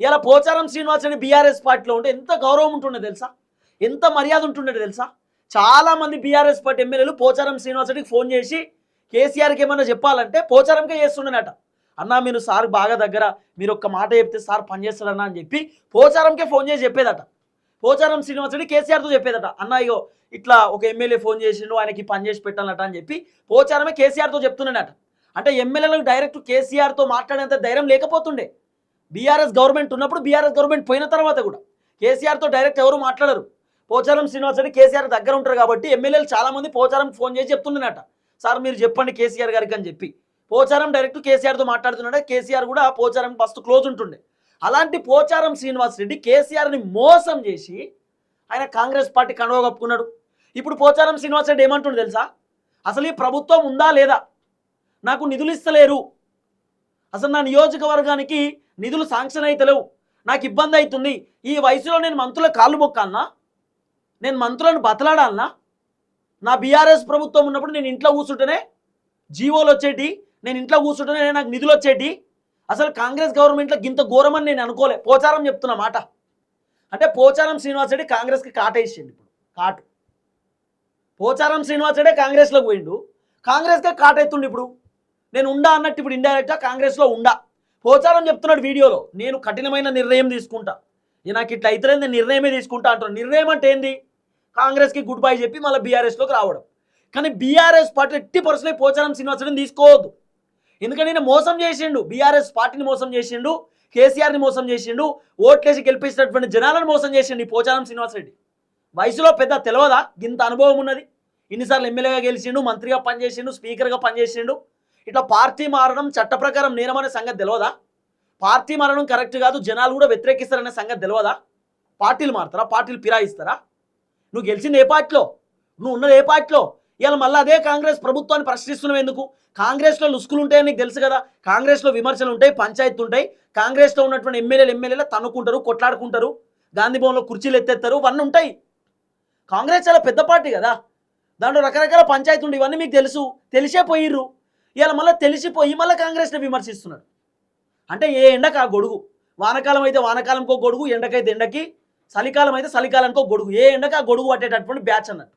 ఇలా పోచారం శ్రీనివాస్ రెడ్డి బీఆర్ఎస్ పార్టీలో ఉంటే ఎంత గౌరవం ఉంటుండే తెలుసా, ఎంత మర్యాద ఉంటుండే తెలుసా. చాలామంది బీఆర్ఎస్ పార్టీ ఎమ్మెల్యేలు పోచారం శ్రీనివాస్ రెడ్డికి ఫోన్ చేసి కేసీఆర్కి ఏమన్నా చెప్పాలంటే పోచారంకే చేస్తుండేనట. అన్నా మీరు సార్ బాగా దగ్గర, మీరు ఒక్క మాట చెప్తే సార్ పనిచేస్తాడన్నా అని చెప్పి పోచారంకే ఫోన్ చేసి చెప్పేదట. పోచారం శ్రీనివాస్ రెడ్డి కేసీఆర్తో చెప్పేదట, అన్న అయ్యో ఇట్లా ఒక ఎమ్మెల్యే ఫోన్ చేసిండు ఆయనకి పని చేసి పెట్టాలట అని చెప్పి పోచారమే కేసీఆర్తో చెప్తున్నాడట. అంటే ఎమ్మెల్యేలకు డైరెక్ట్ కేసీఆర్తో మాట్లాడేంత ధైర్యం లేకపోతుండే. బీఆర్ఎస్ గవర్నమెంట్ ఉన్నప్పుడు, బీఆర్ఎస్ గవర్నమెంట్ పోయిన తర్వాత కూడా కేసీఆర్తో డైరెక్ట్ ఎవరు మాట్లాడరు. పోచారం శ్రీనివాస్ రెడ్డి కేసీఆర్ దగ్గర ఉంటారు కాబట్టి ఎమ్మెల్యేలు చాలామంది పోచారంకి ఫోన్ చేసి చెప్తుండేనట, సార్ మీరు చెప్పండి కేసీఆర్ గారికి అని చెప్పి. పోచారం డైరెక్ట్ కేసీఆర్తో మాట్లాడుతున్నాడు. కేసీఆర్ కూడా పోచారం ఫస్ట్ క్లోజ్ ఉంటుండే. అలాంటి పోచారం శ్రీనివాస్ రెడ్డి కేసీఆర్ని మోసం చేసి ఆయన కాంగ్రెస్ పార్టీ కండువా కప్పుకున్నాడు. ఇప్పుడు పోచారం శ్రీనివాస్ రెడ్డి ఏమంటుండు తెలుసా, అసలు ఈ ప్రభుత్వం ఉందా లేదా, నాకు నిధులు ఇస్తలేరు, అసలు నా నియోజకవర్గానికి నిధులు శాంక్షన్ అయితలేవు, నాకు ఇబ్బంది అవుతుంది, ఈ వయసులో నేను మంత్రుల కాళ్ళు మొక్కాలనా, నేను మంత్రులను బతలాడాలనా, నా బీఆర్ఎస్ ప్రభుత్వం ఉన్నప్పుడు నేను ఇంట్లో కూర్చుంటేనే జీవోలు వచ్చేటి, నేను ఇంట్లో కూర్చుంటేనే నాకు నిధులు వచ్చేటి, అసలు కాంగ్రెస్ గవర్నమెంట్లో గింత ఘోరమని నేను అనుకోలే. పోచారం చెప్తున్న మాట. అంటే పోచారం శ్రీనివాస్ రెడ్డి కాంగ్రెస్కి కాటేసిండు. ఇప్పుడు కాటు పోచారం శ్రీనివాస్ రెడ్డి కాంగ్రెస్లోకి పోయిండు, కాంగ్రెస్కే కాటెత్తుండు. ఇప్పుడు నేను ఉండా అన్నట్టు ఇప్పుడు ఇండైరెక్ట్గా కాంగ్రెస్లో ఉండా. పోచారం చెప్తున్నాడు వీడియోలో, నేను కఠినమైన నిర్ణయం తీసుకుంటా, నాకు ఇట్లా అయితే నేను నిర్ణయమే తీసుకుంటా అంటున్నాను. నిర్ణయం అంటే ఏంది, కాంగ్రెస్కి గుడ్ బై చెప్పి మళ్ళీ బీఆర్ఎస్లోకి రావడం. కానీ బీఆర్ఎస్ పార్టీ ఎట్టి పరిస్థితుల్లో పోచారం శ్రీనివాస్ రెడ్డిని తీసుకోవద్దు. ఎందుకంటే నేను మోసం చేసిండు, బీఆర్ఎస్ పార్టీని మోసం చేసిండు, కేసీఆర్ని మోసం చేసిండు, ఓట్లేసి గెలిపించినటువంటి జనాలను మోసం చేసిండు ఈ పోచారం శ్రీనివాస్ రెడ్డి. వయసులో పెద్ద తెలియదా, ఇంత అనుభవం ఉన్నది, ఇన్నిసార్లు ఎమ్మెల్యేగా గెలిచిండు, మంత్రిగా పనిచేసిండు, స్పీకర్గా పనిచేసిండు. ఇట్లా పార్టీ మారడం చట్ట ప్రకారం నేరమనే సంగతి తెలియదా, పార్టీ మారడం కరెక్ట్ కాదు, జనాలు కూడా వ్యతిరేకిస్తారనే సంగతి తెలియదా. పార్టీలు మారుతారా, పార్టీలు ఫిరాయిస్తారా. నువ్వు గెలిచింది ఏ పార్టీలో, నువ్వు ఉన్నది ఏ పార్టీలో, ఇవాళ మళ్ళీ అదే కాంగ్రెస్ ప్రభుత్వాన్ని ప్రశ్నిస్తున్నావు ఎందుకు. కాంగ్రెస్లో లుసుకులు ఉంటాయని నీకు తెలుసు కదా, కాంగ్రెస్లో విమర్శలు ఉంటాయి, పంచాయతీలు ఉంటాయి, కాంగ్రెస్లో ఉన్నటువంటి ఎమ్మెల్యేలు తన్నుకుంటారు, కొట్లాడుకుంటారు, గాంధీ భవన్లో కుర్చీలు ఎత్తేస్తారు, ఇవన్నీ ఉంటాయి. కాంగ్రెస్ చాలా పెద్ద పార్టీ కదా, దాంట్లో రకరకాల పంచాయతీ ఉండి ఇవన్నీ మీకు తెలుసు, తెలిసే పోయిర్రు. ఇవాళ మళ్ళీ తెలిసిపోయి మళ్ళీ కాంగ్రెస్ని విమర్శిస్తున్నారు. అంటే ఏ ఎండకు ఆ గొడుగు, వానకాలం అయితే వానకాలంకో గొడుగు, ఎండకైతే ఎండకి, చలికాలం అయితే చలికాలానికో గొడుగు, ఏ ఎండకు ఆ గొడుగు పట్టేటటువంటి బ్యాచ్ అన్నట్టు.